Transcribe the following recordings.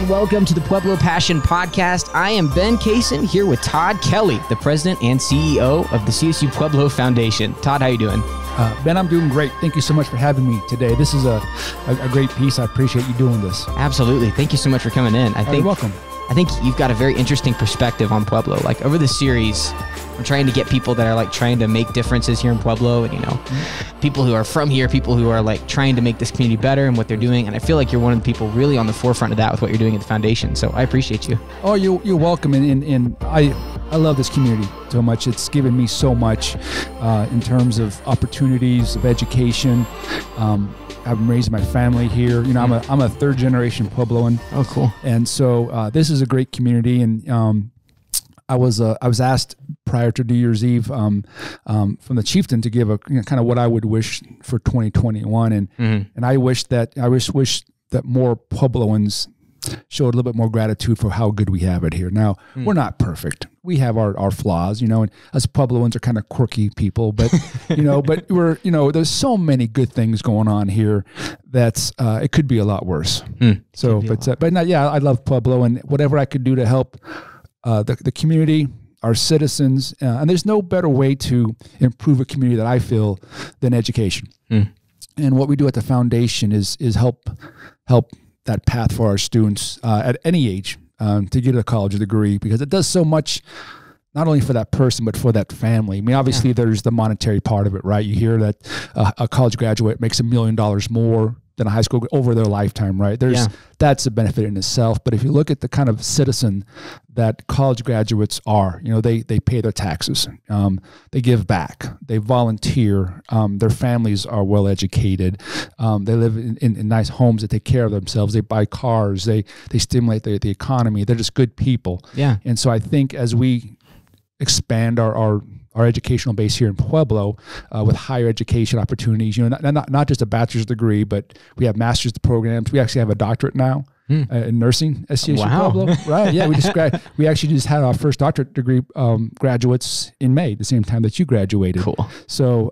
and welcome to the Pueblo Passion podcast. I am Ben Cason here with Todd Kelly, the president and CEO of the CSU-Pueblo Foundation. Todd, how you doing? Ben, I'm doing great. Thank you so much for having me today. This is a great piece. I appreciate you doing this. Absolutely. Thank you so much for coming in. You're welcome. I think you've got a very interesting perspective on Pueblo. Like over this series, we're trying to get people that are like trying to make differences here in Pueblo, and people who are from here, people who are like trying to make this community better and what they're doing. And I feel like you're one of the people really on the forefront of that with what you're doing at the foundation. So I appreciate you. Oh, you're welcome. And I love this community so much. It's given me so much in terms of opportunities, of education. I've raised my family here. I'm a third generation Puebloan. Oh, cool. And so this is a great community. And I was asked prior to New Year's Eve from the chieftain to give a kind of what I would wish for 2021, and I wish that more Puebloans showed a little bit more gratitude for how good we have it here. Now we're not perfect. We have our flaws, and us Puebloans are kind of quirky people, but but we're there's so many good things going on here that's it could be a lot worse. So, but yeah, I love Pueblo, and whatever I could do to help the community, our citizens, and there's no better way to improve a community that I feel than education. And what we do at the foundation is help that path for our students at any age to get a college degree, because it does so much, not only for that person, but for that family. I mean, obviously there's the monetary part of it, right? You hear that a college graduate makes $1 million more than a high school over their lifetime, right? That's a benefit in itself. But if you look at the kind of citizen that college graduates are, they pay their taxes, they give back, they volunteer, their families are well educated, they live in nice homes that take care of themselves, they buy cars, they stimulate the economy, they're just good people. Yeah. And so I think as we expand our educational base here in Pueblo with higher education opportunities, not just a bachelor's degree, but we have master's programs. We actually have a doctorate now in nursing at CSU-Pueblo. Right? Yeah, we actually just had our first doctorate degree graduates in May, the same time that you graduated. Cool. So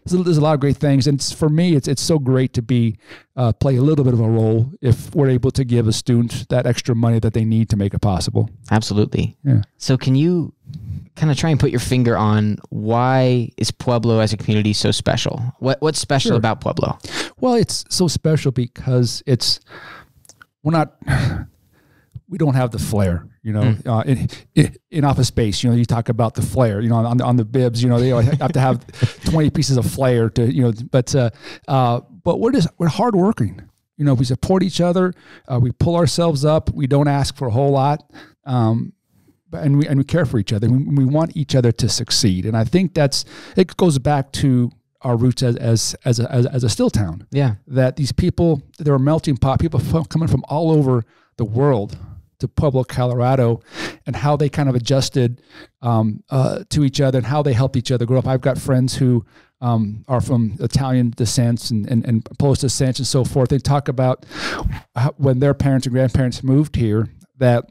there's a lot of great things, and for me, it's so great to play a little bit of a role if we're able to give a student that extra money that they need to make it possible. Absolutely. Yeah. So can you kind of try and put your finger on why is Pueblo as a community so special? What's special about Pueblo? Well, it's so special because we don't have the flair, in office space, you talk about the flair, on the bibs, they have to have 20 pieces of flair to, but we're hardworking, we support each other, we pull ourselves up, we don't ask for a whole lot, and we care for each other. We want each other to succeed, and I think it goes back to our roots as a still town. Yeah, that these people, they're a melting pot. People coming from all over the world to Pueblo, Colorado, and how they kind of adjusted to each other and how they helped each other grow up. I've got friends who are from Italian descents and Polish descents and so forth. They talk about when their parents and grandparents moved here that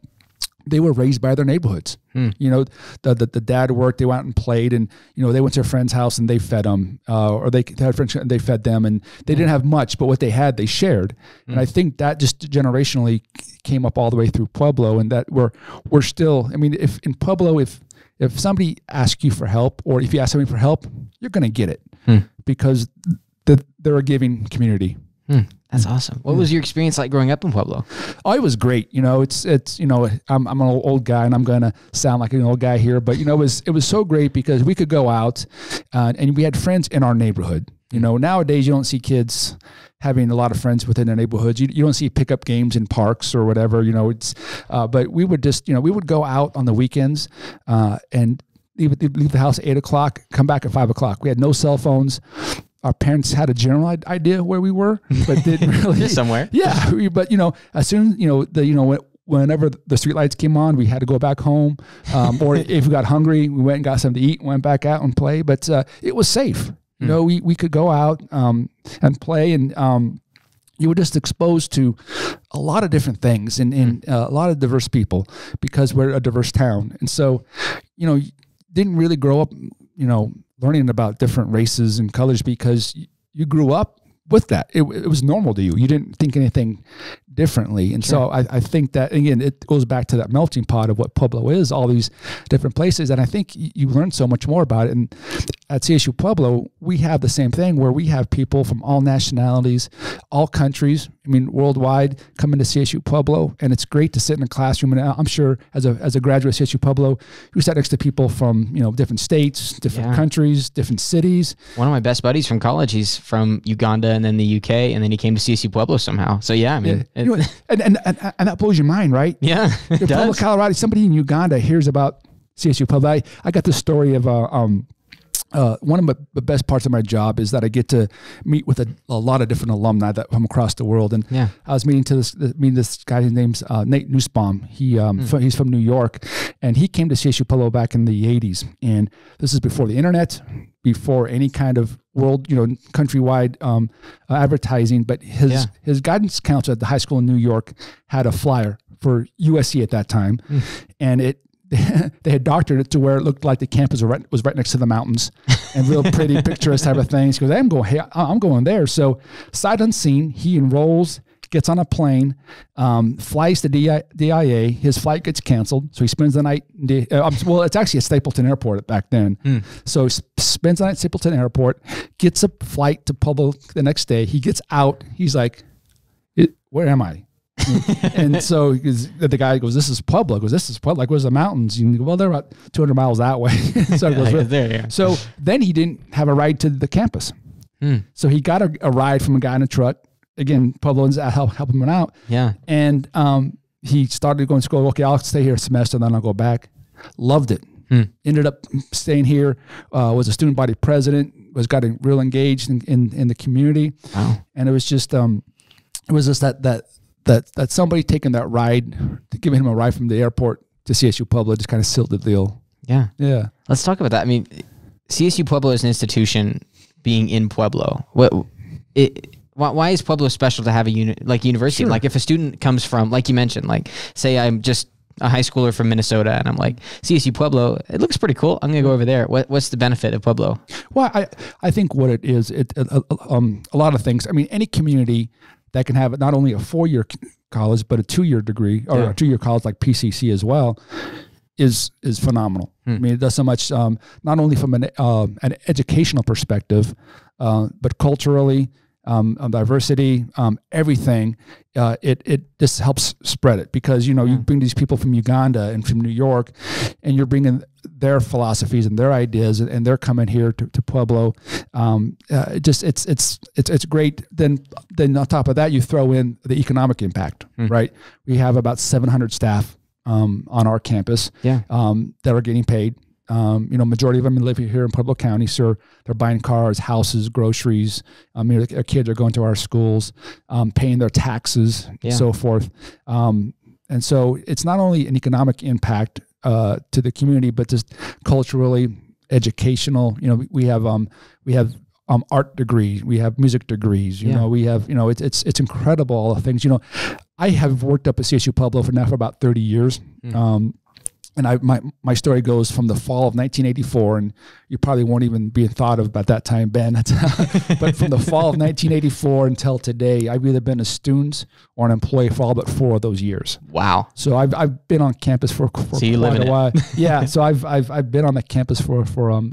they were raised by their neighborhoods. The dad worked, they went out and played, and, they went to a friend's house and they fed them, or they had friends and they fed them, and they didn't have much, but what they had, they shared. And I think that just generationally came up all the way through Pueblo, and that we're still, if in Pueblo, if somebody asks you for help, or if you ask somebody for help, you're going to get it because they're a giving community. That's awesome. What was your experience like growing up in Pueblo? Oh, it was great. I'm an old guy, and I'm going to sound like an old guy here, but it was so great because we could go out and we had friends in our neighborhood. Nowadays you don't see kids having a lot of friends within their neighborhoods. You don't see pickup games in parks or whatever. But we would just we would go out on the weekends and leave the house at 8:00, come back at 5:00. We had no cell phones. Our parents had a general idea where we were, but didn't really. Just somewhere. Yeah, but as soon whenever the streetlights came on, we had to go back home, or if we got hungry, we went and got something to eat, and went back out and play. But it was safe. We could go out and play, and you were just exposed to a lot of different things and a lot of diverse people because we're a diverse town, and so didn't really grow up learning about different races and colors because you grew up with that. It was normal to you. You didn't think anything differently. And so I think that, again, it goes back to that melting pot of what Pueblo is, all these different places. And I think you learn so much more about it. And at CSU-Pueblo, we have the same thing where we have people from all nationalities, all countries, I mean, worldwide, coming to CSU-Pueblo. And it's great to sit in a classroom. And I'm sure as a graduate of CSU-Pueblo, you sat next to people from, different states, different countries, different cities. One of my best buddies from college, he's from Uganda and then the UK, and then he came to CSU-Pueblo somehow. So yeah, I mean, and that blows your mind, right? Yeah, it does. Pueblo, Colorado, somebody in Uganda hears about CSU-Pueblo. I got this story of one of the best parts of my job is that I get to meet with a lot of different alumni that from across the world. And I was meeting this guy. His name's Nate Nussbaum. He's from New York, and he came to CSU-Pueblo back in the 80s. And this is before the internet, before any kind of world, countrywide advertising. But his guidance counselor at the high school in New York had a flyer for USC at that time, and they had doctored it to where it looked like the campus was right next to the mountains and real pretty picturesque type of things. He goes, I'm going there. So sight unseen, he enrolls, gets on a plane, flies to DIA. His flight gets canceled. So he spends the night. It's actually at Stapleton Airport back then. So he spends the night at Stapleton Airport, gets a flight to Pueblo the next day. He gets out. He's like, where am I? And so the guy goes, this is Pueblo. This is Pueblo. Like, where's the mountains? You go, well, they're about 200 miles that way. So then he didn't have a ride to the campus. So he got a ride from a guy in a truck. Again, Puebloans help him out. Yeah. And he started going to school. Okay, I'll stay here a semester, then I'll go back. Loved it. Ended up staying here. Was a student body president. Got real engaged in the community. Wow. And it was just that somebody taking that ride, giving him a ride from the airport to CSU-Pueblo just kind of sealed the deal. Yeah. Yeah. Let's talk about that. I mean, CSU-Pueblo is an institution being in Pueblo. Why is Pueblo special to have a university? Sure. Like if a student comes from, like you mentioned, like say I'm just a high schooler from Minnesota and I'm like, CSU-Pueblo, it looks pretty cool. I'm going to go over there. What's the benefit of Pueblo? Well, I think what it is, a lot of things. I mean, any community that can have not only a 4-year college, but a 2-year degree or a 2-year college like PCC as well is phenomenal. I mean, it does so much, not only from an educational perspective, but culturally, diversity, everything. It just helps spread it because, you bring these people from Uganda and from New York and you're bringing their philosophies and their ideas and they're coming here to Pueblo. It's great. Then on top of that, you throw in the economic impact, right? We have about 700 staff on our campus that are getting paid. Majority of them live here in Pueblo County, so they're buying cars, houses, groceries. Their kids are going to our schools, paying their taxes, and so forth. And so it's not only an economic impact to the community, but just culturally, educational. We have art degrees, we have music degrees. We have it's incredible all the things. I have worked up at CSU-Pueblo for about 30 years. And my story goes from the fall of 1984, and you probably won't even be thought of at that time, Ben. But from the fall of 1984 until today, I've either been a student or an employee for all but 4 of those years. Wow! So I've been on campus for quite a while. Yeah, so I've been on the campus for a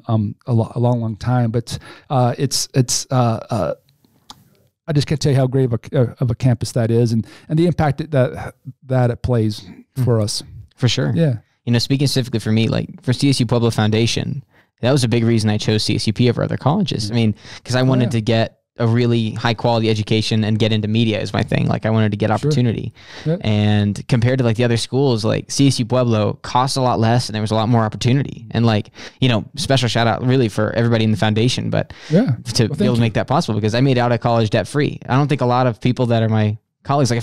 long time. But I just can't tell you how great of a campus that is, and the impact that it plays for us. For sure. Yeah. Speaking specifically for me, like for CSU-Pueblo Foundation, that was a big reason I chose CSUP over other colleges. I mean, because I wanted to get a really high quality education and get into media is my thing. Like I wanted to get opportunity. Sure. And compared to like the other schools, like CSU-Pueblo costs a lot less and there was a lot more opportunity. And like, special shout out really for everybody in the foundation, but to be able to make that possible because I made out of college debt free. I don't think a lot of people that are my colleagues, like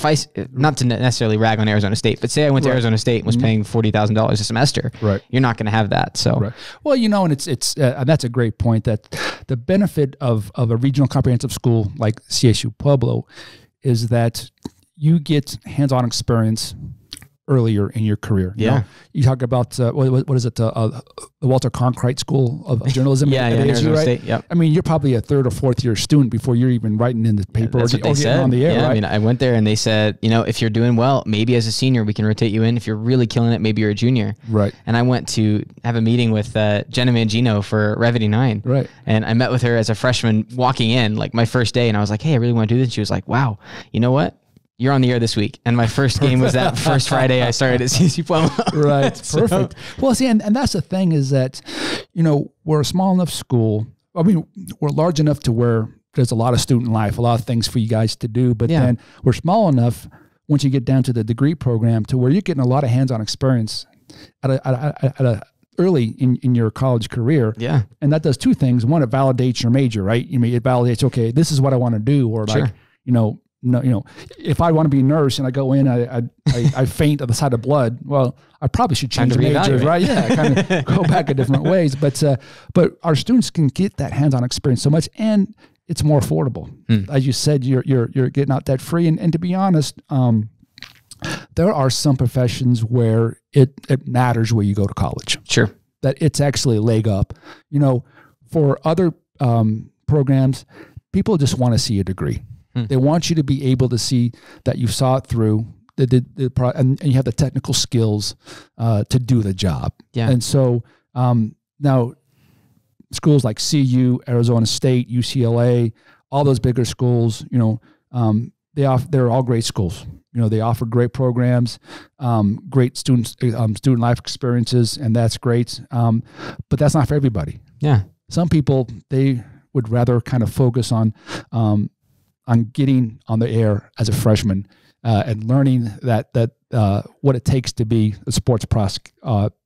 not to necessarily rag on Arizona State, but say I went to Arizona State and was paying $40,000 a semester, you're not going to have that. So, well, and it's and that's a great point that the benefit of a regional comprehensive school like CSU-Pueblo is that you get hands-on experience earlier in your career. You know, you talk about what is it? The Walter Cronkite School of Journalism. at ASU, right? State, yep. I mean, you're probably a third or fourth year student before you're even writing in the paper or getting on the air. Yeah, right? I mean, I went there and they said, you know, if you're doing well, maybe as a senior we can rotate you in. If you're really killing it, maybe you're a junior. Right. And I went to have a meeting with Jenna Mangino for Revity 9. Right. And I met with her as a freshman walking in, like my first day, and I was like, hey, I really want to do this. And she was like, wow, you know what? You're on the air this week. And my first game was that first Friday I started at CSU-Pueblo. Right. Perfect. Well, see, and that's the thing is that, you know, we're a small enough school. I mean, we're large enough to where there's a lot of student life, a lot of things for you guys to do. But then we're small enough once you get down to the degree program to where you're getting a lot of hands-on experience at a early in your college career. Yeah. And that does two things. One, it validates your major, right? I mean, it validates, okay, this is what I want to do. Or like, if I want to be a nurse and I go in, I faint at the sight of blood. Well, I probably should change the major, right? Yeah, kind of go back in different ways. But our students can get that hands-on experience so much, and it's more affordable. As you said, you're getting out that free. And to be honest, there are some professions where it matters where you go to college. Sure, that it's actually a leg up. You know, for other programs, people just want to see a degree. They want you to be able to see that you saw it through, and you have the technical skills to do the job. Yeah. And so now schools like CU, Arizona State, UCLA, all those bigger schools, you know, they're all great schools. You know, they offer great programs, great student life experiences, and that's great. But that's not for everybody. Yeah. Some people, they would rather kind of focus on getting on the air as a freshman and learning that what it takes to be a sports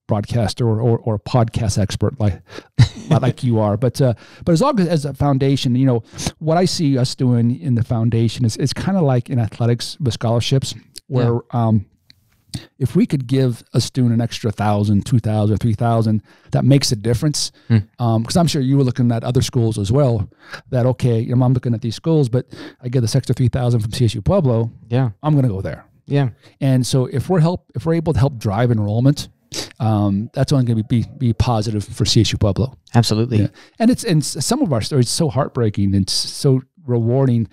broadcaster or a podcast expert like you are. But as long as a foundation, you know, what I see us doing in the foundation is kind of like in athletics with scholarships, where if we could give a student an extra $1,000, $2,000, $3,000, that makes a difference. Because I'm sure you were looking at other schools as well. That I'm looking at these schools, but I get this extra $3,000 from CSU-Pueblo. Yeah, I'm going to go there. Yeah, and so if we're able to help drive enrollment, that's only going to be positive for CSU-Pueblo. Absolutely. Yeah. And some of our stories so heartbreaking and so rewarding.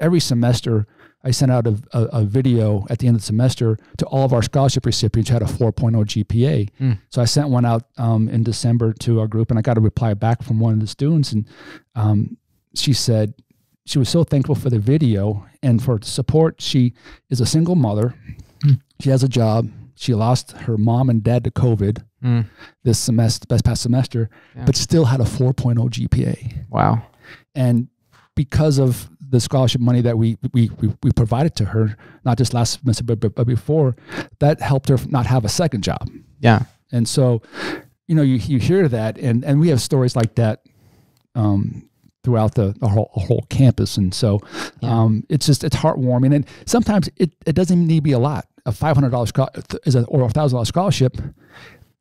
Every semester, I sent out a video at the end of the semester to all of our scholarship recipients who had a 4.0 GPA. So I sent one out in December to our group, and I got a reply back from one of the students, and she said she was so thankful for the video and for the support. She is a single mother. She has a job. She lost her mom and dad to COVID this past semester, but still had a 4.0 GPA. Wow. And because of the scholarship money that we provided to her, not just last semester, but before, that helped her not have a second job. Yeah. And so, you know, you hear that, and we have stories like that throughout the whole campus. And so it's heartwarming. And sometimes it doesn't even need to be a lot. A $500 or a $1,000 scholarship,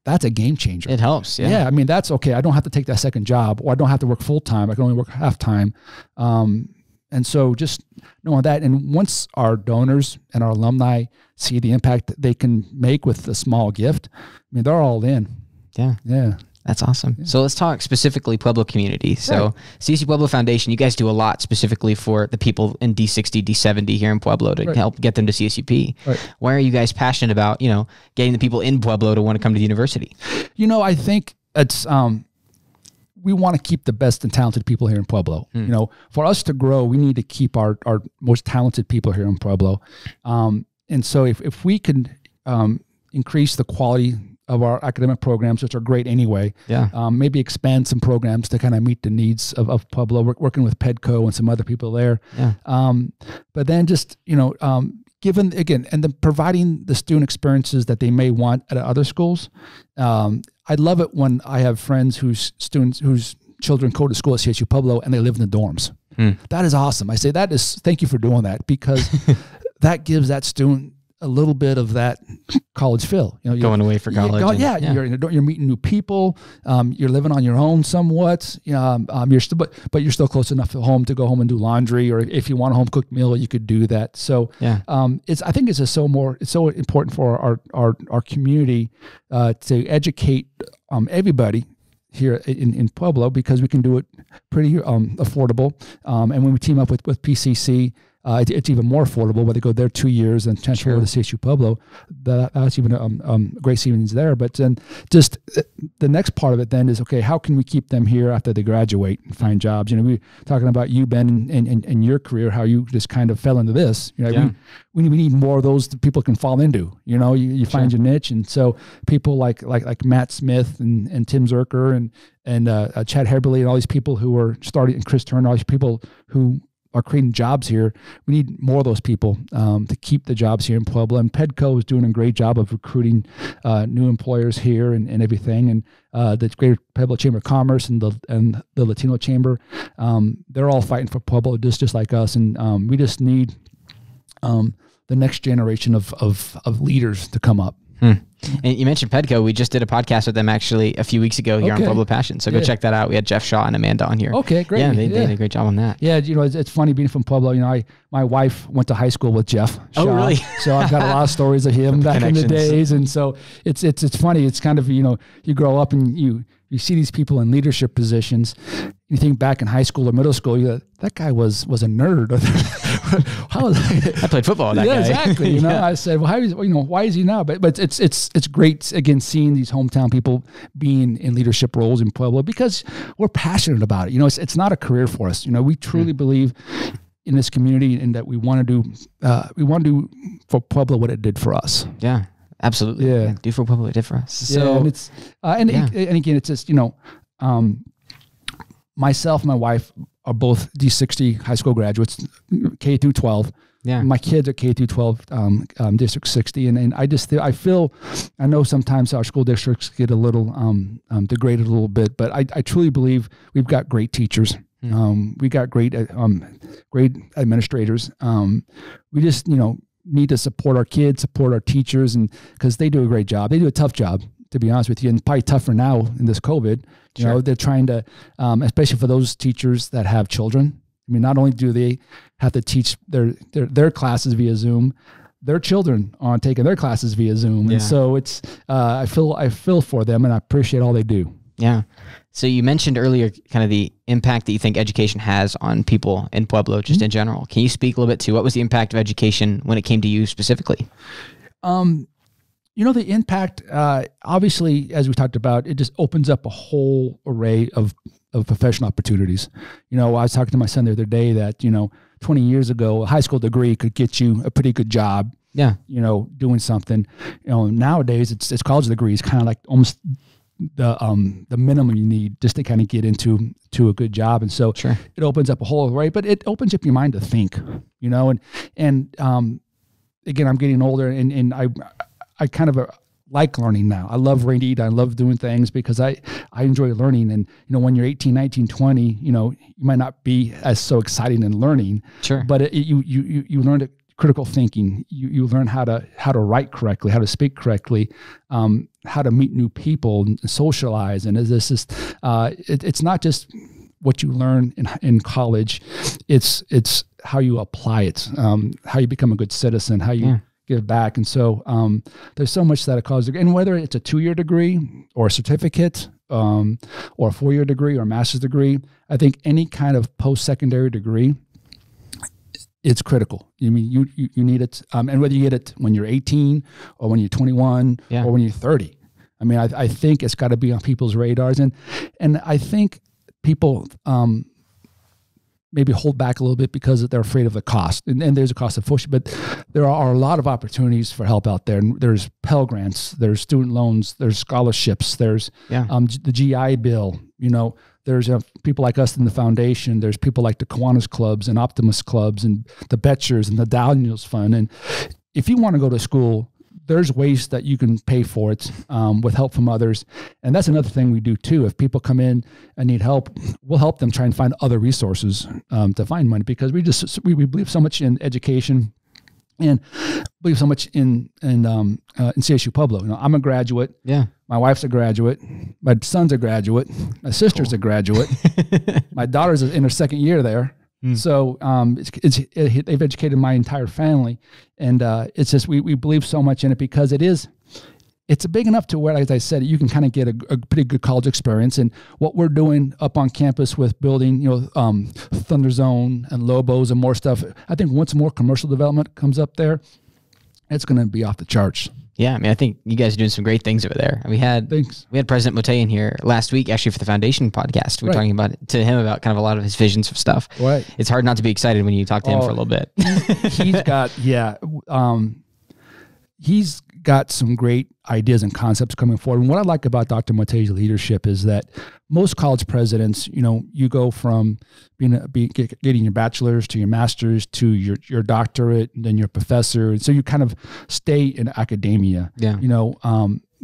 that's a game changer. It helps. Yeah. Yeah. I mean, that's okay. I don't have to take that second job, or I don't have to work full time. I can only work half time. And so just knowing that, and once our donors and our alumni see the impact that they can make with a small gift, I mean, they're all in. Yeah. Yeah. That's awesome. Yeah. So let's talk specifically Pueblo community. So CSU-Pueblo Foundation, you guys do a lot specifically for the people in D60, D70 here in Pueblo to help get them to CSUP. Right. Why are you guys passionate about, you know, getting the people in Pueblo to want to come to the university? You know, I think it's, we want to keep the best and talented people here in Pueblo. You know, for us to grow, we need to keep our most talented people here in Pueblo. And so if we can increase the quality of our academic programs, which are great anyway. Yeah. Maybe expand some programs to kind of meet the needs of Pueblo. We're working with PEDCO and some other people there. Yeah. But then just, you know, given, again, and then providing the student experiences that they may want at other schools. I love it when I have friends whose children go to school at CSU-Pueblo and they live in the dorms. That is awesome. I say thank you for doing that, because that gives that student a little bit of that college feel. You know, going away for college. You're meeting new people. You're living on your own somewhat. You're still, but you're still close enough at home to go home and do laundry, or if you want a home cooked meal, you could do that. So I think it's so important for our community to educate everybody here in Pueblo, because we can do it pretty affordable. And when we team up with PCC, it's even more affordable, where they go there 2 years and transfer over to CSU-Pueblo. That's even great savings there. But then just the next part of it then is, okay, how can we keep them here after they graduate and find jobs? You know, we're talking about you, Ben, and your career, how you just kind of fell into this. You know, we need more of those that people can fall into. You know, you find your niche. And so people like Matt Smith and Tim Zerker and Chad Heberly and all these people who are starting, and Chris Turner, all these people who are creating jobs here. We need more of those people to keep the jobs here in Pueblo. And PEDCO is doing a great job of recruiting new employers here and everything. And the Greater Pueblo Chamber of Commerce and the Latino Chamber, they're all fighting for Pueblo just like us. And we just need the next generation of leaders to come up. And you mentioned PEDCO. We just did a podcast with them actually a few weeks ago here on Pueblo Passion. So go check that out. We had Jeff Shaw and Amanda on here. Okay, great. Yeah, they did a great job on that. Yeah, you know, it's funny being from Pueblo. You know, my wife went to high school with Jeff Shaw. Oh, really? So I've got a lot of stories of him back in the days. And so it's funny. It's kind of, you know, you grow up and you see these people in leadership positions. You think back in high school or middle school, that guy was a nerd. I played football with that guy. Exactly. You know, I said, well, why is he now? But it's great, again, seeing these hometown people being in leadership roles in Pueblo, because we're passionate about it. You know, it's not a career for us. You know, we truly believe in this community, and that we want to do for Pueblo what it did for us. Yeah. Absolutely. Yeah. Do for Pueblo what it did for us. So, and it's and again, it's just, you know, myself and my wife are both D60 high school graduates, K through 12. Yeah. My kids are K through 12, District 60. And I feel, I know sometimes our school districts get a little degraded a little bit, but I truly believe we've got great teachers. We got great administrators. We just, you know, need to support our kids, support our teachers, and because they do a great job. They do a tough job, to be honest with you, and probably tougher now in this COVID. You know, they're trying to, especially for those teachers that have children. I mean, not only do they have to teach their classes via Zoom, their children are taking their classes via Zoom, and so it's I feel for them, and I appreciate all they do. Yeah. So you mentioned earlier kind of the impact that you think education has on people in Pueblo, just in general. Can you speak a little bit to what was the impact of education when it came to you specifically? You know, the impact, obviously, as we talked about, it just opens up a whole array of professional opportunities. You know, I was talking to my son the other day that, you know, 20 years ago, a high school degree could get you a pretty good job. Yeah. You know, doing something. You know, nowadays it's college degrees, kind of like almost the minimum you need just to kind of get into a good job. And so it opens up a whole array, but it opens up your mind to think, you know, and again, I'm getting older, and I kind of like learning now. I love reading. I love doing things because I enjoy learning. And, you know, when you're 18, 19, 20, you know, you might not be as so exciting in learning, but you learn to critical thinking. You learn how to write correctly, how to speak correctly, how to meet new people and socialize. And it's not just what you learn in college. It's how you apply it, how you become a good citizen, how you give back. And so there's so much that a college degree, and whether it's a 2-year degree or a certificate or a 4-year degree or a master's degree, I think any kind of post-secondary degree, it's critical. I mean, you need it. And whether you get it when you're 18 or when you're 21 or when you're 30, I mean, I think it's got to be on people's radars. And I think people maybe hold back a little bit because they're afraid of the cost. And there's a cost associated, but there are a lot of opportunities for help out there. And there's Pell Grants, there's student loans, there's scholarships, there's the GI Bill, you know. There's people like us in the foundation. There's people like the Kiwanis Clubs and Optimus Clubs and the Betchers and the Daniels Fund. And if you want to go to school, there's ways that you can pay for it with help from others. And that's another thing we do too. If people come in and need help, we'll help them try and find other resources to find money, because we believe so much in education. and believe so much in CSU-Pueblo. You know, I'm a graduate. Yeah. My wife's a graduate. My son's a graduate. My sister's a graduate. My daughter's in her second year there. So they've educated my entire family, and it's just we believe so much in it because it's big enough to where, as I said, you can kind of get a pretty good college experience. And what we're doing up on campus with building, Thunder Zone and Lobos and more stuff, I think once more commercial development comes up there, it's going to be off the charts. Yeah, I mean, I think you guys are doing some great things over there. We had President Mote in here last week, actually, for the Foundation podcast. We were talking about him about kind of a lot of his visions of stuff. Right. It's hard not to be excited when you talk to him for a little bit. He's got some great ideas and concepts coming forward. And what I like about Dr. Mote's leadership is that most college presidents, you go from getting your bachelor's to your master's to your doctorate and then your professor. And so you kind of stay in academia. Yeah.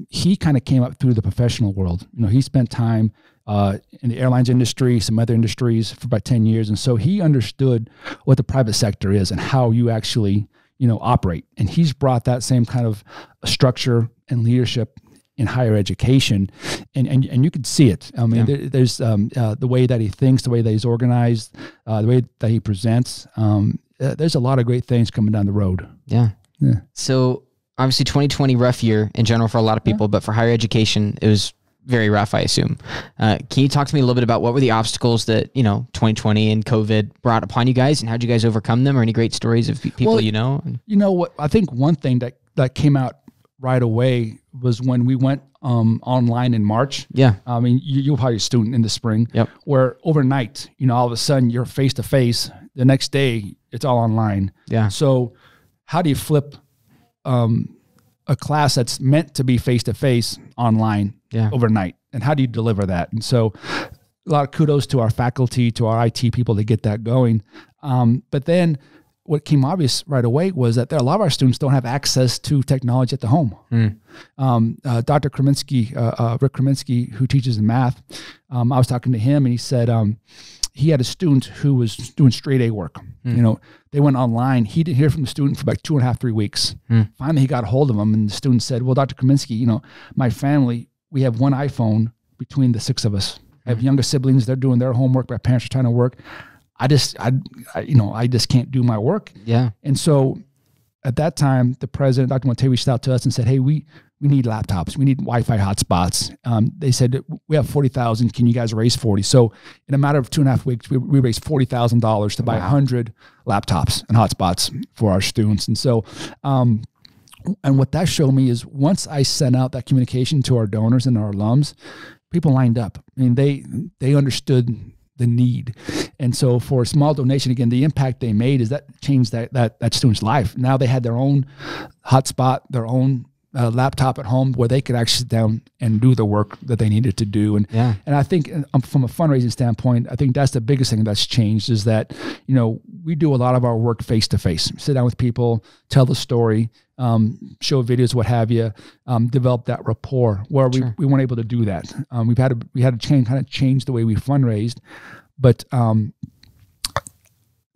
He kind of came up through the professional world. He spent time in the airlines industry, some other industries for about 10 years. And so he understood what the private sector is and how you actually operate. And he's brought that same kind of structure and leadership in higher education. And you can see it. I mean, there's the way that he thinks, the way that he's organized, the way that he presents. There's a lot of great things coming down the road. Yeah. So obviously 2020, rough year in general for a lot of people, but for higher education, it was very rough, I assume. Can you talk to me a little bit about what were the obstacles that, 2020 and COVID brought upon you guys, and how'd you guys overcome them, or any great stories of people what? I think one thing that came out right away was when we went online in March. Yeah. I mean, you're probably a student in the spring. Yep. Where overnight, all of a sudden you're face-to-face. The next day, it's all online. Yeah. So how do you flip a class that's meant to be face-to-face online overnight? And how do you deliver that? And so a lot of kudos to our faculty, to our IT people to get that going. But then what came obvious right away was that a lot of our students don't have access to technology at the home. Dr. Kreminski, Rick Kreminski, who teaches in math, I was talking to him and he said he had a student who was doing straight A work. They went online. He didn't hear from the student for about 2.5, 3 weeks. Finally, he got a hold of him, and the student said, well, Dr. Kreminski, my family, we have one iPhone between the 6 of us. I have younger siblings. They're doing their homework. My parents are trying to work. I just can't do my work. Yeah. And so at that time, the president, Dr. Mote, reached out to us and said, hey, we need laptops. We need Wi-Fi hotspots. They said, we have 40,000. Can you guys raise 40? So in a matter of 2.5 weeks, we raised $40,000 to buy 100 laptops and hotspots for our students. And so, and what that showed me is once I sent out that communication to our donors and our alums, people lined up. I mean, they understood the need. And so for a small donation, again, the impact they made is that changed that student's life. Now they had their own hotspot, their own laptop at home where they could actually sit down and do the work that they needed to do. And I think from a fundraising standpoint, I think that's the biggest thing that's changed is that, we do a lot of our work face to face, sit down with people, tell the story, show videos, what have you, develop that rapport where we weren't able to do that. We had to change the way we fundraised, but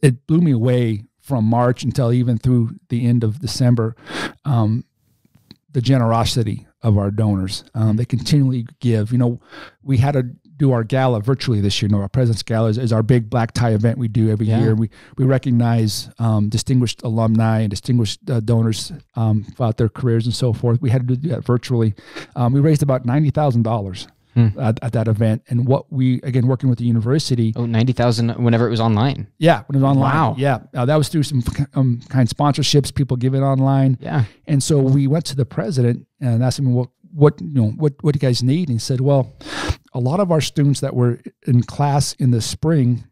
it blew me away from March until even through the end of December. The generosity of our donors. They continually give. We had to do our gala virtually this year. Our President's Gala is our big black tie event we do every year. We recognize distinguished alumni and distinguished donors throughout their careers and so forth. We had to do that virtually. We raised about $90,000 at that event. And what we, again, working with the university. Oh, 90,000 whenever it was online. Yeah, when it was online. Wow. Yeah. That was through some kind of sponsorships, people giving online. Yeah. And so we went to the president and asked him, what do you guys need? And he said, well, a lot of our students that were in class in the spring,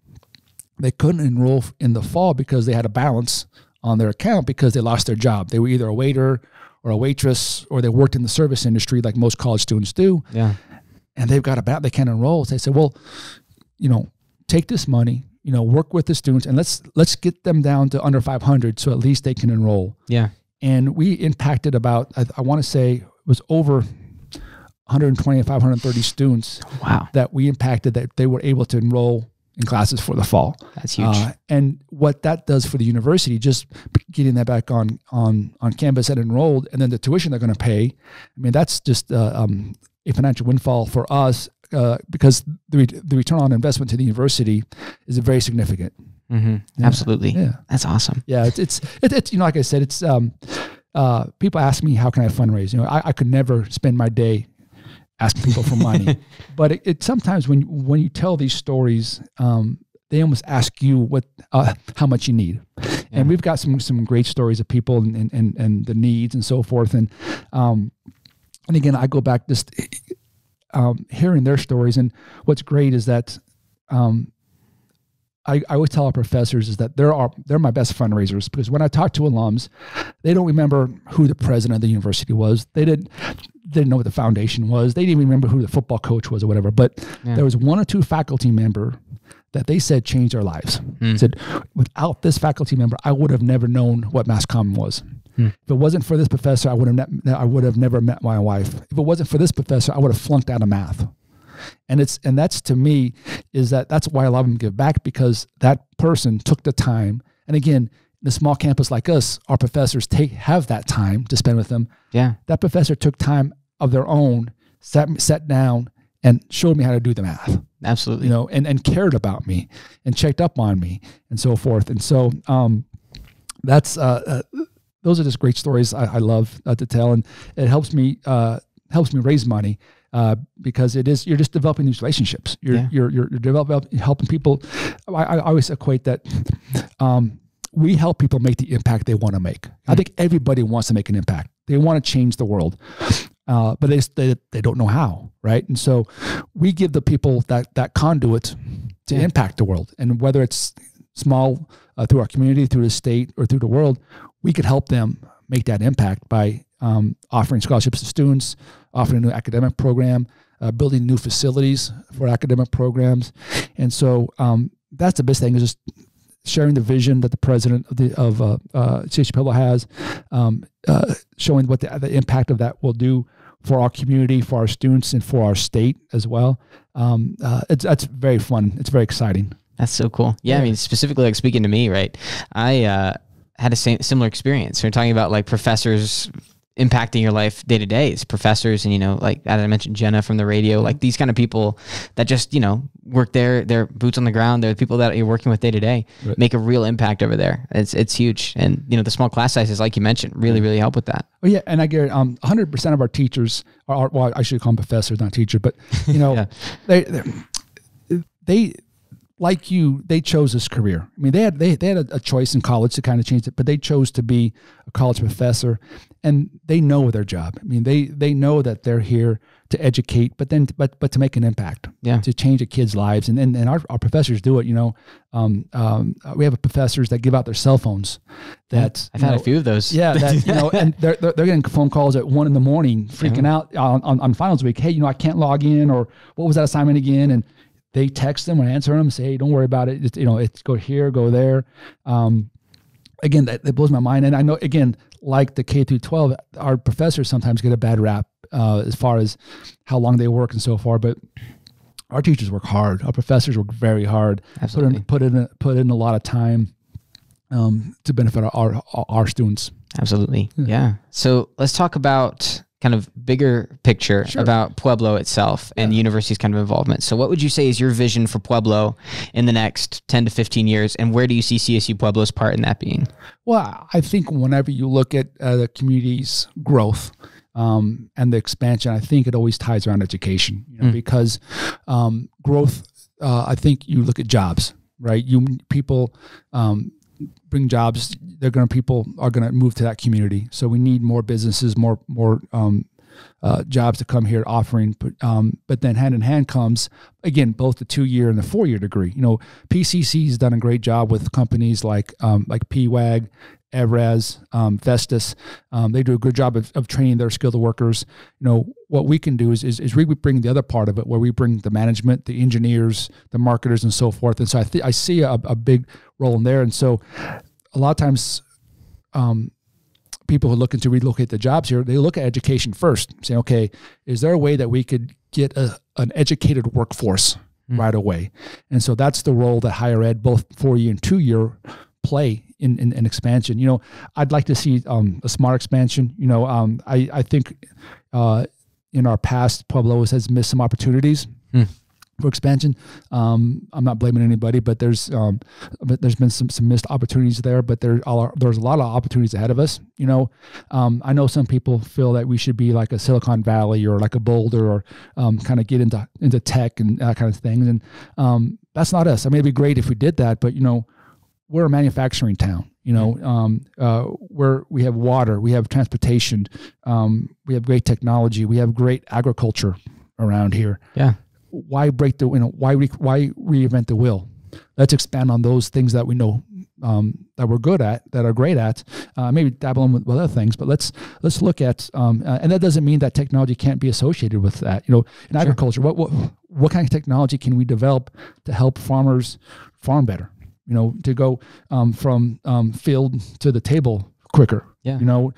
they couldn't enroll in the fall because they had a balance on their account because they lost their job. They were either a waiter or a waitress, or they worked in the service industry like most college students do. Yeah. And they've got they can't enroll. So they said, well, take this money, work with the students and let's get them down to under 500 so at least they can enroll. Yeah. And we impacted about, I want to say it was over 120, 530 students. Wow. That we impacted that they were able to enroll in classes for the fall. That's huge. And what that does for the university, just getting that back on campus and enrolled, and then the tuition they're going to pay. I mean, that's just a financial windfall for us because the return on investment to the university is very significant. Mm-hmm. Yeah. Absolutely. Yeah. That's awesome. Yeah. It's like I said, it's people ask me, how can I fundraise? I could never spend my day asking people for money, but it sometimes when you tell these stories, they almost ask you how much you need. Yeah. And we've got some great stories of people and the needs and so forth. And again, I go back just hearing their stories. And what's great is that I always tell our professors is that they're my best fundraisers, because when I talk to alums, they don't remember who the president of the university was. They didn't know what the foundation was. They didn't even remember who the football coach was or whatever. But there was one or two faculty member that they said changed their lives. Said, without this faculty member, I would have never known what mass comm was. If it wasn't for this professor, I would have never met my wife. If it wasn't for this professor, I would have flunked out of math. And that's to me that's why a lot of them give back, because that person took the time. And again, in a small campus like us, our professors have that time to spend with them. Yeah, that professor took time of their own, sat down and showed me how to do the math. Absolutely. And cared about me and checked up on me and so forth. And so that's those are just great stories I love to tell, and it helps me raise money. Because you're just developing these relationships. You're developing, helping people. I always equate that we help people make the impact they want to make. I think everybody wants to make an impact. They want to change the world, but they don't know how, right? And so we give the people that conduit to impact the world. And whether it's small through our community, through the state, or through the world, we could help them make that impact by offering scholarships to students, offering a new academic program, building new facilities for academic programs. And so that's the best thing, is just sharing the vision that the president of CSU-Pueblo has, showing what the impact of that will do for our community, for our students, and for our state as well. That's very fun. It's very exciting. That's so cool. Yeah, I mean, specifically, like, speaking to me, right? I had a similar experience. We're talking about like professors impacting your life day to day. It's professors, and like as I mentioned, Jenna from the radio, like these kind of people that just work their boots on the ground. They're the people that you're working with day to day, make a real impact over there. It's huge, and the small class sizes, like you mentioned, really help with that. Oh yeah, and I get 100% of our teachers are, well, I should call them professors, not teachers, but they like you, they chose this career. I mean, they had a choice in college to kind of change it, but they chose to be a college professor, and they know their job. I mean, they know that they're here to educate, but to make an impact, to change a kid's lives. And our professors do it. We have professors that give out their cell phones. That I've had a few of those. Yeah, that and they're getting phone calls at 1 a.m, freaking out on finals week. Hey, I can't log in, or what was that assignment again? And they text them and answer them, say, hey, don't worry about it. It's go here, go there. Again, that blows my mind. And I know, again, like the K through 12, our professors sometimes get a bad rap as far as how long they work and so far. But our teachers work hard. Our professors work very hard. Absolutely. Put in a lot of time to benefit our students. Absolutely. Yeah. So let's talk about kind of bigger picture about Pueblo itself and the university's kind of involvement. So what would you say is your vision for Pueblo in the next 10 to 15 years, and where do you see CSU-Pueblo's part in that being? Well, I think whenever you look at the community's growth and the expansion, I think it always ties around education, because growth, I think you look at jobs, right? People bring jobs. People are going to move to that community. So we need more businesses, more jobs to come here offering. But then hand in hand comes, again, both the 2-year and the 4-year degree. PCC has done a great job with companies like PWAG, Evraz, Vestas. They do a good job of training their skilled workers. What we can do is we bring the other part of it, where we bring the management, the engineers, the marketers, and so forth. And so I see a big role in there. And so a lot of times people who are looking to relocate the jobs here, they look at education first, saying, okay, is there a way that we could get an educated workforce right away. And so that's the role that higher ed, both 4-year and 2-year, play in expansion. You know, I'd like to see a smart expansion. You know, I think in our past, Pueblo has missed some opportunities for expansion. I'm not blaming anybody, but there's been some missed opportunities there. But there's a lot of opportunities ahead of us. You know, I know some people feel that we should be like a Silicon Valley or like a Boulder, or kind of get into tech and that kind of thing. And that's not us. I mean, it'd be great if we did that, but you know, we're a manufacturing town. You know, we have water, we have transportation, we have great technology, we have great agriculture around here. Yeah. Why break the, why reinvent the wheel? Let's expand on those things that we know that we're good at, that are great at. Maybe dabble in with other things, but let's look at, and that doesn't mean that technology can't be associated with that. You know, in agriculture, what kind of technology can we develop to help farmers farm better? You know, to go from field to the table quicker. Yeah. You know,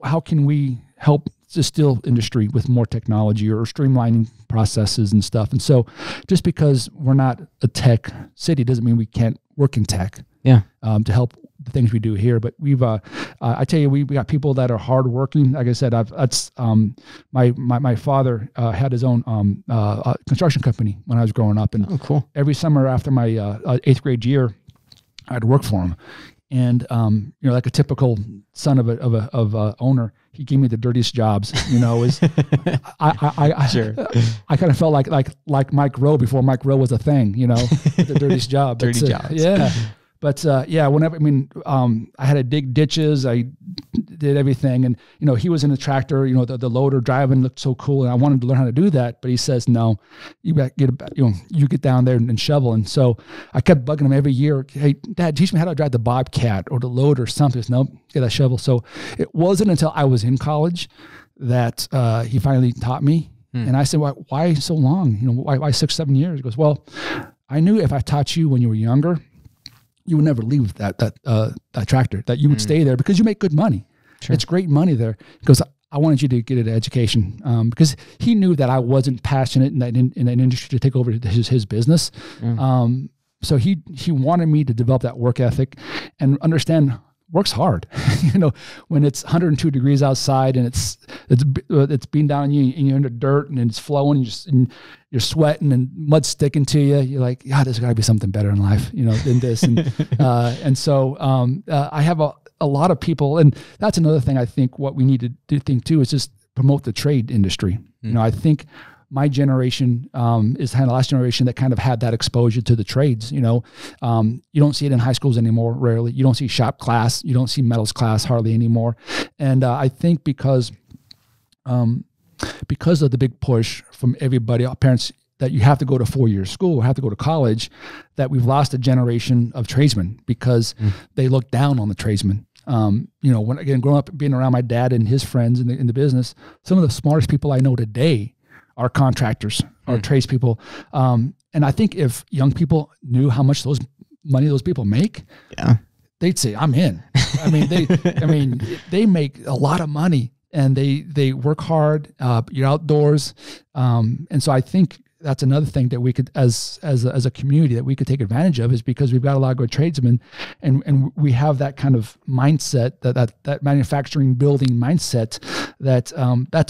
how can we help the steel industry with more technology or streamlining processes and stuff? And so just because we're not a tech city doesn't mean we can't work in tech. Yeah. To help the things we do here. But we've, I tell you, we got people that are hardworking. Like I said, my father had his own construction company when I was growing up, and cool. Every summer after my 8th grade year, I'd work for him. And you know, like a typical son of a owner, he gave me the dirtiest jobs. You know, I kind of felt like Mike Rowe before Mike Rowe was a thing. You know, the dirtiest job. Dirty jobs. Yeah. But whenever, I had to dig ditches, I did everything, and you know, he was in a tractor. You know, the loader driving looked so cool, and I wanted to learn how to do that. But he says, "No, you get down there and shovel." And so I kept bugging him every year. Hey, Dad, teach me how to drive the Bobcat or the loader or something. He says, "Nope, get that shovel." So it wasn't until I was in college that he finally taught me. And I said, "Why so long? You know, why 6-7 years?" He goes, "Well, I knew if I taught you when you were younger, you would never leave that tractor, that you would stay there because you make good money. Sure. It's great money there." Because I wanted you to get an education, because he knew that I wasn't passionate in that industry to take over his business. So he wanted me to develop that work ethic and understand work's hard. You know, when it's 102 degrees outside and it's beating down on you and you're in the dirt and it's flowing and you're sweating and mud's sticking to you. You're like, yeah, there's got to be something better in life, you know, than this. And so I have a lot of people, and that's another thing I think what we need to think too is just promote the trade industry. You know, I think my generation is kind of the last generation that kind of had that exposure to the trades. You know, you don't see it in high schools anymore, rarely. You don't see shop class. You don't see metals class hardly anymore. And I think because of the big push from everybody, parents, that you have to go to 4-year school or have to go to college, that we've lost a generation of tradesmen because they look down on the tradesmen. You know, when again, growing up, being around my dad and his friends in the business, some of the smartest people I know today are contractors, are tradespeople. And I think if young people knew how much money those people make, they'd say, "I'm in." They make a lot of money and they work hard. You're outdoors, and so I think that's another thing that we could, as a community, that we could take advantage of, is because we've got a lot of good tradesmen, and we have that kind of mindset, that manufacturing building mindset, that's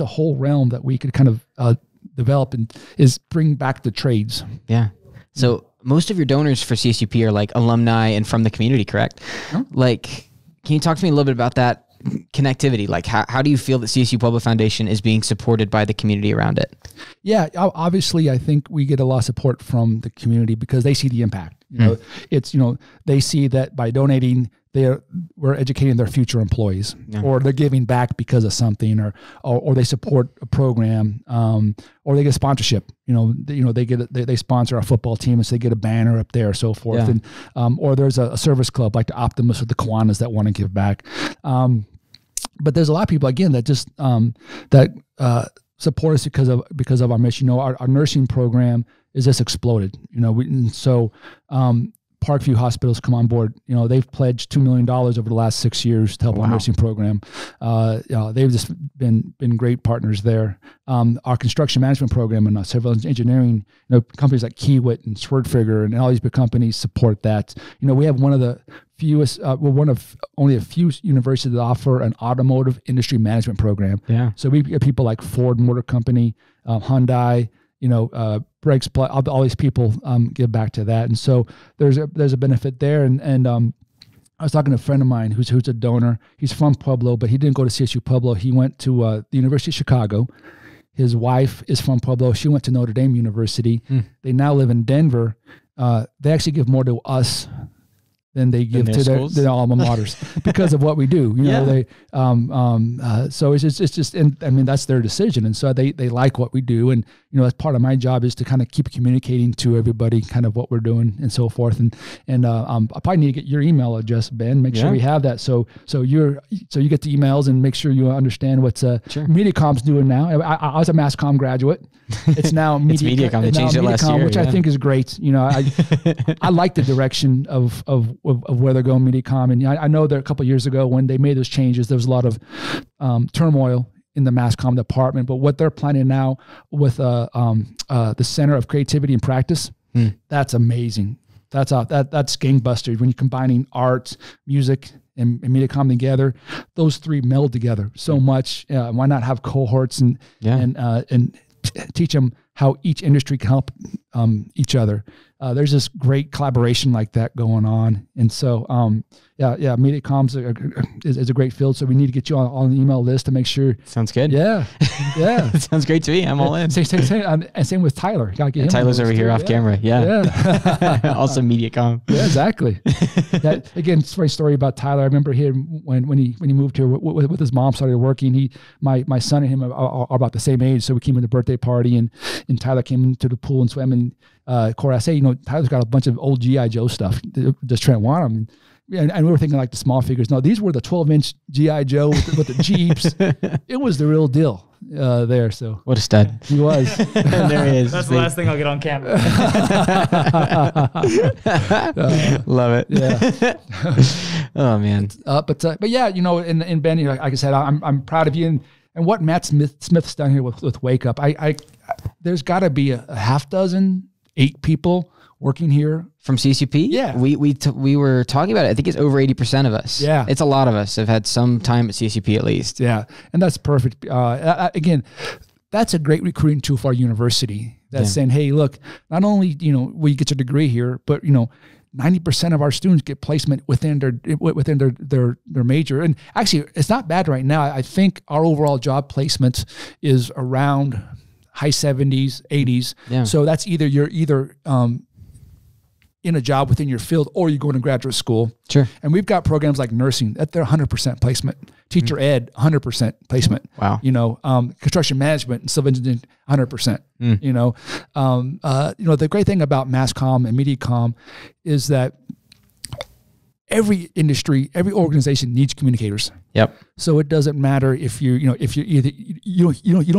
a whole realm that we could kind of develop and is bring back the trades. Yeah. So most of your donors for CSUP are like alumni and from the community, correct? Huh? Like, can you talk to me a little bit about that connectivity? Like, how do you feel that CSU-Pueblo Foundation is being supported by the community around it? Yeah, obviously, I think we get a lot of support from the community because they see the impact. You know, it's, you know, they see that by donating, we're educating their future employees, or they're giving back because of something, or they support a program, or they get sponsorship. You know, they sponsor our football team, and so they get a banner up there, or so forth, and or there's a service club like the Optimus or the Kiwanis that want to give back. But there's a lot of people again that just support us because of our mission. You know, our nursing program is just exploded. You know, part Parkview Hospitals come on board. You know, they've pledged $2 million over the last 6 years to help our nursing program. They've just been great partners there. Our construction management program and civil engineering, you know, companies like Kiewit and Swordfigure and all these big companies support that. You know, we have one of the fewest, we're one of only a few universities that offer an automotive industry management program. Yeah. So we get people like Ford Motor Company, Hyundai, you know, Brakes, all these people give back to that. And so there's a benefit there. And I was talking to a friend of mine who's a donor. He's from Pueblo, but he didn't go to CSU-Pueblo. He went to the University of Chicago. His wife is from Pueblo. She went to Notre Dame University. They now live in Denver. They actually give more to us than they give to their alma maters because of what we do. You know, they so it's just and I mean that's their decision, and so they like what we do, and you know that's part of my job is to kind of keep communicating to everybody kind of what we're doing and so forth, and I probably need to get your email address, Ben. Make sure we have that, so you get the emails and make sure you understand what's MediaCom's doing now. I was a Mass Comm graduate. It's now MediaCom. They changed it last year, which I think is great. You know, I like the direction of where they're going, MediaCom. And I know that a couple of years ago when they made those changes, there was a lot of turmoil in the Mass Comm department. But what they're planning now with the Center of Creativity and Practice, that's amazing. That's gangbusters. When you're combining art, music, and MediaCom together, those three meld together so much. Why not have cohorts and teach them how each industry can help each other. There's this great collaboration like that going on. And so, MediaCom's is a great field. So we need to get you on the email list to make sure. Sounds good. Yeah. Sounds great to me. I'm all in. Same with Tyler. Gotta get him Tyler's over here off camera. Yeah. Also MediaCom. Yeah, exactly. Again, funny story about Tyler. I remember him when he moved here with his mom, started working. My son and him are about the same age. So we came to the birthday party and Tyler came into the pool and swam. And Corey, I say, you know, Tyler's got a bunch of old G.I. Joe stuff. Just trying to want them. And we were thinking like the small figures. No, these were the 12-inch G.I. Joe with the Jeeps. It was the real deal there. So what a stud. He was. There he is. That's the last thing I'll get on camera. Love it. Yeah. Oh, man. But yeah, you know, and Ben, like I said, I'm proud of you. And what Matt Smith's done here with Wake Up, there's got to be a half dozen, 8 people working here from CSUP. Yeah, we were talking about it. I think it's over 80% of us. Yeah, it's a lot of us have had some time at CSUP at least. Yeah, and that's perfect. Again, that's a great recruiting tool for our university. That's saying, hey, look, not only will you get your degree here, but 90% of our students get placement within their major. And actually, it's not bad right now. I think our overall job placement is around high 70s, 80s. Yeah. So that's you're either in a job within your field or you're going to graduate school. Sure. And we've got programs like nursing that they're 100% placement. Teacher ed, 100% placement. Wow. Construction management and civil engineering, 100%. The great thing about Mass Comm and MediaCom is that every industry, every organization needs communicators. Yep. So it doesn't matter if you don't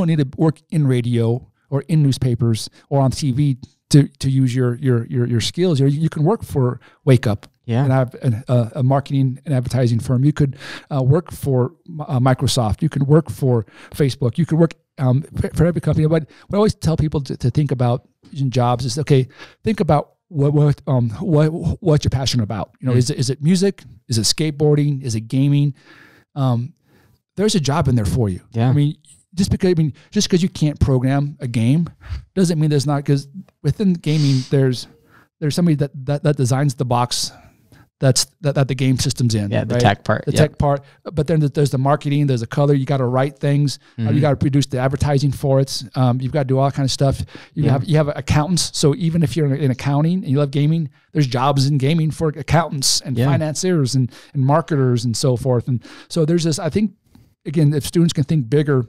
need to work in radio or in newspapers or on TV to use your skills. You can work for Wake Up. Yeah. And have a marketing and advertising firm. You could work for Microsoft. You could work for Facebook. You could work for every company. But what I always tell people to think about in jobs is, okay, think about what you're passionate about. Is it music? Is it skateboarding? Is it gaming? There's a job in there for you. Yeah. I mean, just because you can't program a game doesn't mean there's not, because within gaming there's somebody that designs the box that the game system's in. Yeah, the tech part. The tech part. But then there's the marketing, there's the color, you got to write things, you got to produce the advertising for it. You've got to do all kind of stuff. You have accountants. So even if you're in accounting and you love gaming, there's jobs in gaming for accountants and financiers and marketers and so forth. And so there's this, I think, again, if students can think bigger,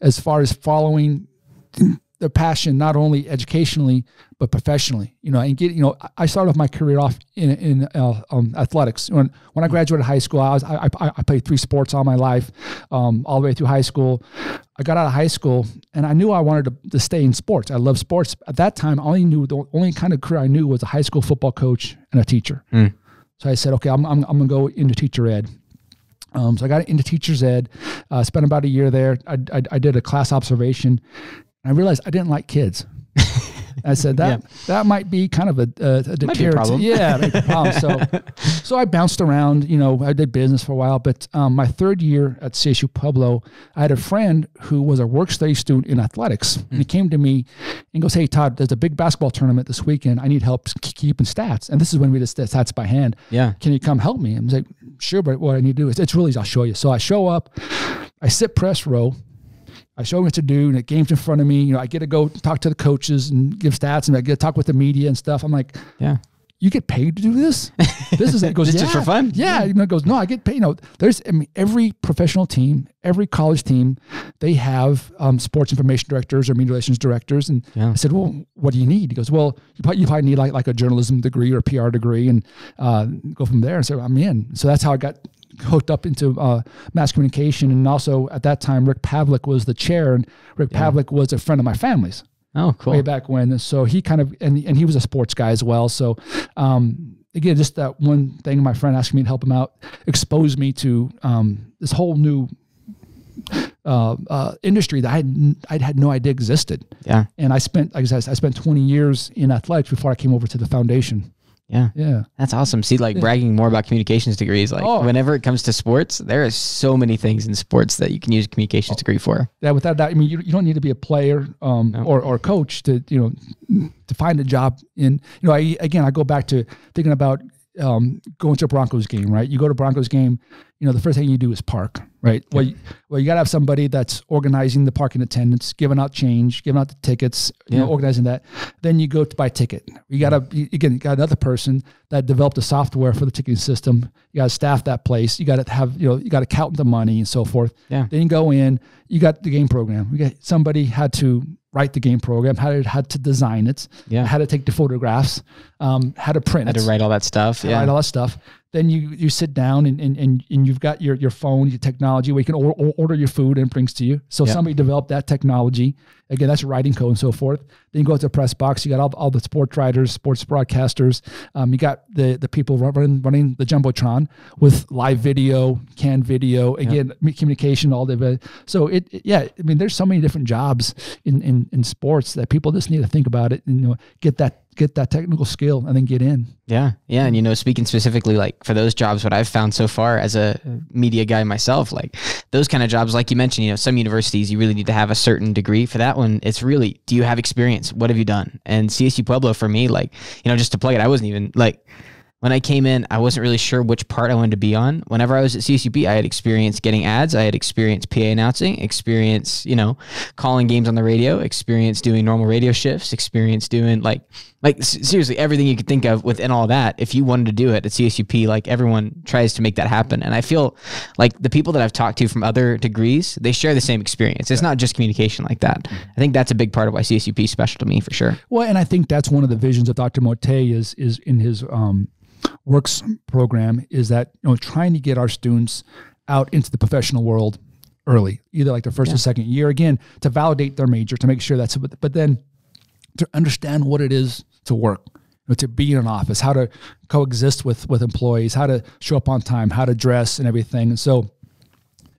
as far as following their passion, not only educationally, but professionally, and I started off my career off in athletics. When I graduated high school, I played 3 sports all my life, all the way through high school. I got out of high school and I knew I wanted to stay in sports. I love sports. At that time, the only kind of career I knew was a high school football coach and a teacher. So I said, okay, I'm going to go into teacher ed. So I got into teacher's ed, spent about a year there. I did a class observation. I realized I didn't like kids. I said that might be kind of a deterrent. Yeah, might be a problem. So I bounced around. I did business for a while. But my 3rd year at CSU-Pueblo, I had a friend who was a work-study student in athletics, and he came to me and goes, "Hey Todd, there's a big basketball tournament this weekend. I need help keeping stats." And this is when we did stats by hand. Yeah, can you come help me? I was like, "Sure, but what I need to do is it's really easy. I'll show you." So I show up, I sit press row. I show them what to do, and the game's in front of me. I get to go talk to the coaches and give stats, and I get to talk with the media and stuff. I'm like, "Yeah, you get paid to do this? This is." It goes, just for fun. Yeah, it goes, "No, I get paid." There's every professional team, every college team, they have sports information directors or media relations directors. And I said, "Well, what do you need?" He goes, "Well, you probably need like a journalism degree or a PR degree, and go from there." And so I'm in. So that's how I got hooked up into mass communication. And also at that time, Rick Pavlik was the chair, and Rick Pavlik was a friend of my family's. Oh, cool. Way back when. So he kind of, and he was a sports guy as well. So again, just that one thing, my friend asking me to help him out, exposed me to this whole new industry that I'd had no idea existed. Yeah. And I spent 20 years in athletics before I came over to the foundation. Yeah. Yeah. That's awesome. See, bragging more about communications degrees, whenever it comes to sports, there are so many things in sports that you can use a communications degree for. Yeah. Without that, you don't need to be a player, or a coach to find a job in, I go back to thinking about, going to a Broncos game, right? You go to a Broncos game, the first thing you do is park, right? Well, you got to have somebody that's organizing the parking attendance, giving out change, giving out the tickets, organizing that. Then you go to buy a ticket. You got another person that developed the software for the ticketing system. You got to staff that place. You got to have, you got to count the money and so forth. Yeah. Then you go in, you got the game program. Somebody had to write the game program, had to design it, had to take the photographs, had to print it. Had to write all that stuff. Write all that stuff. Then you sit down and you've got your phone, your technology where you can order your food and it brings to you. So somebody developed that technology. Again, that's writing code and so forth. Then you go to the press box. You got all the sports writers, sports broadcasters. You got the people running the Jumbotron with live video, canned video. Again, communication, all the. So there's so many different jobs in sports that people just need to think about it and get that technical skill and then get in. Yeah. Yeah. And, speaking specifically, for those jobs, what I've found so far as a media guy myself, those kind of jobs, like you mentioned, some universities, you really need to have a certain degree. For that one, it's really, do you have experience? What have you done? And CSU-Pueblo for me, just to plug it, I wasn't even when I came in, I wasn't really sure which part I wanted to be on. Whenever I was at CSUP, I had experience getting ads. I had experience PA announcing, experience, calling games on the radio, experience doing normal radio shifts, experience doing seriously everything you could think of within all that. If you wanted to do it at CSUP, everyone tries to make that happen. And I feel like the people that I've talked to from other degrees, they share the same experience. It's not just communication like that. I think that's a big part of why CSUP is special to me for sure. Well, and I think that's one of the visions of Dr. Mote is in his, works program is that trying to get our students out into the professional world early, either the first or second year, again, to validate their major, to make sure that's, but then to understand what it is to work, to be in an office, how to coexist with employees, how to show up on time, how to dress and everything. And so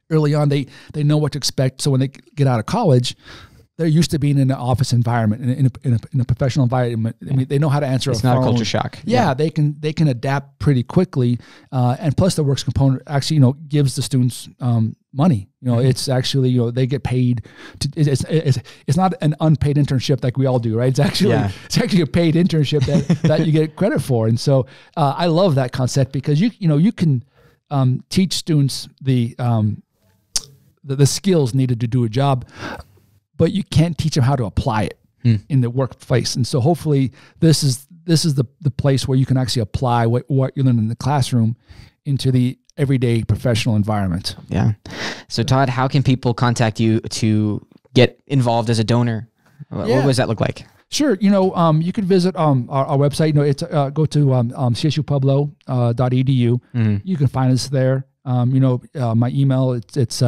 early on, they know what to expect. So when they get out of college, they're used to being in an office environment, in a professional environment. I mean, they know how to answer a phone. It's not a culture shock. Yeah, they can adapt pretty quickly, and plus the works component actually gives the students money. It's actually they get paid. It's not an unpaid internship like we all do, right? It's actually a paid internship that you get credit for, and so I love that concept because you can teach students the skills needed to do a job, but you can't teach them how to apply it in the workplace. And so hopefully this is the place where you can actually apply what you learn in the classroom into the everyday professional environment. Yeah. So Todd, how can people contact you to get involved as a donor What does that look like? Sure. You can visit our website. It's go to CSU-Pueblo.edu. You can find us there. My email, it's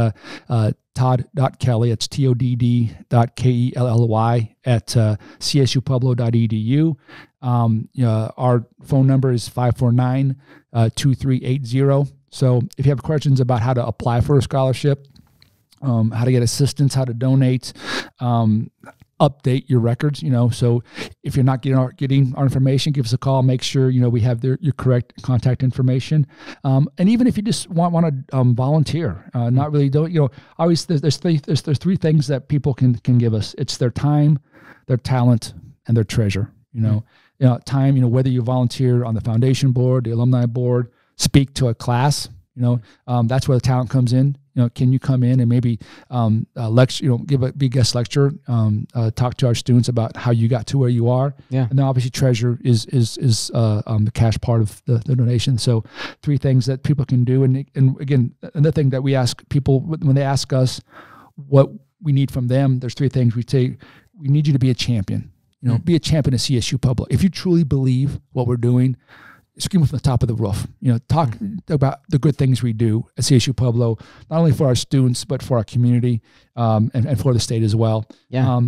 Todd.Kelly. It's TODD.KELLY at CSU-Pueblo.edu. Our phone number is 549-2380. So if you have questions about how to apply for a scholarship, how to get assistance, how to donate, update your records, so if you're not getting our information, give us a call, make sure, we have your correct contact information. And even if you just want to volunteer, not really always there's three things that people can give us. It's their time, their talent, and their treasure, time, whether you volunteer on the foundation board, the alumni board, speak to a class, that's where the talent comes in. Can you come in and maybe lecture, give a big guest lecture, talk to our students about how you got to where you are. Yeah. And then obviously treasure is the cash part of the donation. So 3 things that people can do. And again, another thing that we ask people when they ask us what we need from them, there's 3 things we say. We need you to be a champion, be a champion of CSU-Pueblo. If you truly believe what we're doing, scream from the top of the roof, talk about the good things we do at CSU-Pueblo, not only for our students, but for our community, and for the state as well. Yeah.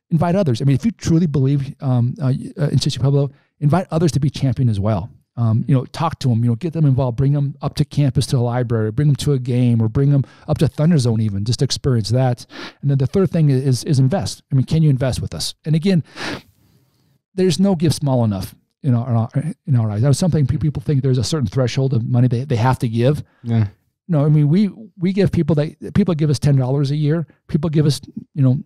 Invite others. I mean, if you truly believe, in CSU-Pueblo, invite others to be champion as well. Talk to them, get them involved, bring them up to campus to the library, bring them to a game, or bring them up to Thunder Zone even, just to experience that. And then the third thing is invest. I mean, can you invest with us? And again, there's no gift small enough in our eyes. That was something people think there's a certain threshold of money they have to give. Yeah. No, I mean, we give people give us $10 a year. People give us, $2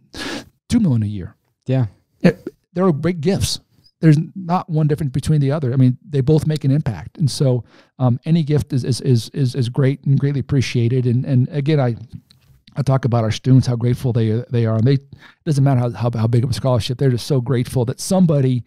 million a year. Yeah. There are great gifts. There's not one difference between the other. I mean, they both make an impact. And so any gift is great and greatly appreciated. And again, I talk about our students, how grateful they are. And it doesn't matter how big of a scholarship, they're just so grateful that somebody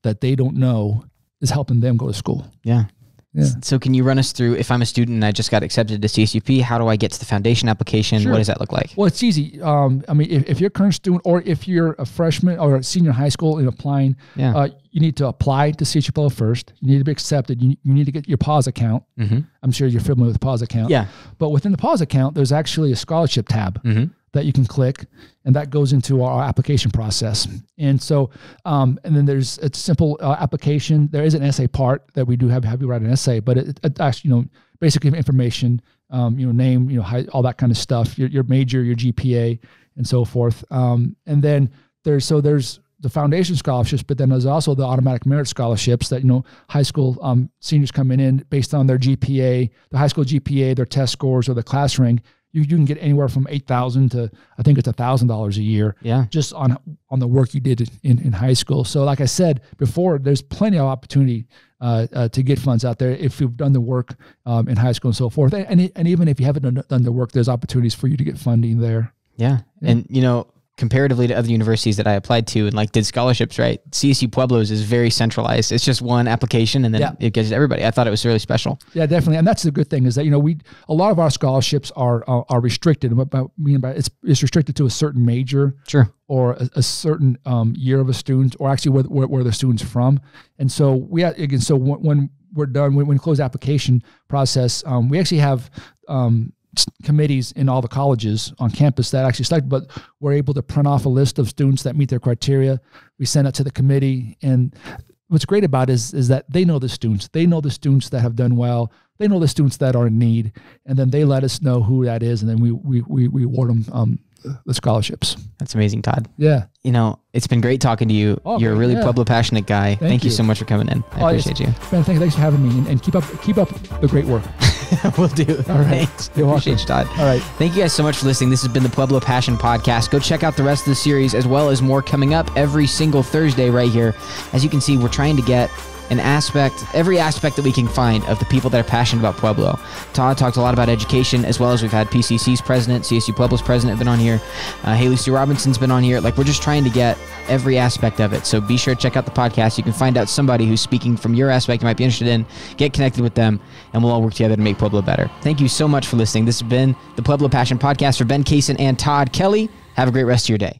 that they don't know is helping them go to school. Yeah. Yeah. So can you run us through, if I'm a student and I just got accepted to CSUP, how do I get to the foundation application? Sure. What does that look like? Well, it's easy. I mean, if you're a current student, or if you're a freshman or a senior in high school and applying, you need to apply to CSU-Pueblo first. You need to be accepted. You need to get your PAWS account. Mm-hmm. I'm sure you're familiar with the PAWS account. Yeah. But within the PAWS account, there's actually a scholarship tab that you can click, and that goes into our application process. And so, and then there's a simple application. There is an essay part that we do have you write an essay, but it actually, basically information, name, height, all that kind of stuff, your major, your GPA, and so forth. And then there's the foundation scholarships, but then there's also the automatic merit scholarships that, high school seniors coming in based on their GPA, the high school GPA, their test scores, or the class rank. You can get anywhere from $8,000 to, I think it's $1,000 a year, just on the work you did in high school. So like I said before, there's plenty of opportunity to get funds out there if you've done the work in high school and so forth. And even if you haven't done the work, there's opportunities for you to get funding there. Yeah. And, comparatively to other universities that I applied to and did scholarships, right? CSU-Pueblo's is very centralized. It's just one application and then it gets to everybody. I thought it was really special. Yeah, definitely. And that's the good thing is that, a lot of our scholarships are restricted. What I mean by it's restricted to a certain major. Sure. Or a certain year of a student, or actually where the student's from. And so when we're done, when we close the application process, we actually have committees in all the colleges on campus that actually select, but we're able to print off a list of students that meet their criteria. We send it to the committee, and what's great about it is that they know the students. They know the students that have done well. They know the students that are in need, and then they let us know who that is, and then we award them the scholarships. That's amazing, Todd. Yeah. It's been great talking to you. Oh, you're a really Pueblo passionate guy. Thank you so much for coming in. I appreciate you. Man, thanks for having me, and keep up the great work. Will do. All right. Thanks. You're welcome. Appreciate you, Todd. All right. Thank you guys so much for listening. This has been the Pueblo Passion Podcast. Go check out the rest of the series, as well as more coming up every single Thursday right here. As you can see, we're trying to get every aspect that we can find of the people that are passionate about Pueblo. Todd talked a lot about education, as well as we've had PCC's president, CSU-Pueblo's president been on here. Haley Sue Robinson's been on here. We're just trying to get every aspect of it. So be sure to check out the podcast. You can find out somebody who's speaking from your aspect you might be interested in, get connected with them, and we'll all work together to make Pueblo better. Thank you so much for listening. This has been the Pueblo Passion Podcast for Ben Cason and Todd Kelly. Have a great rest of your day.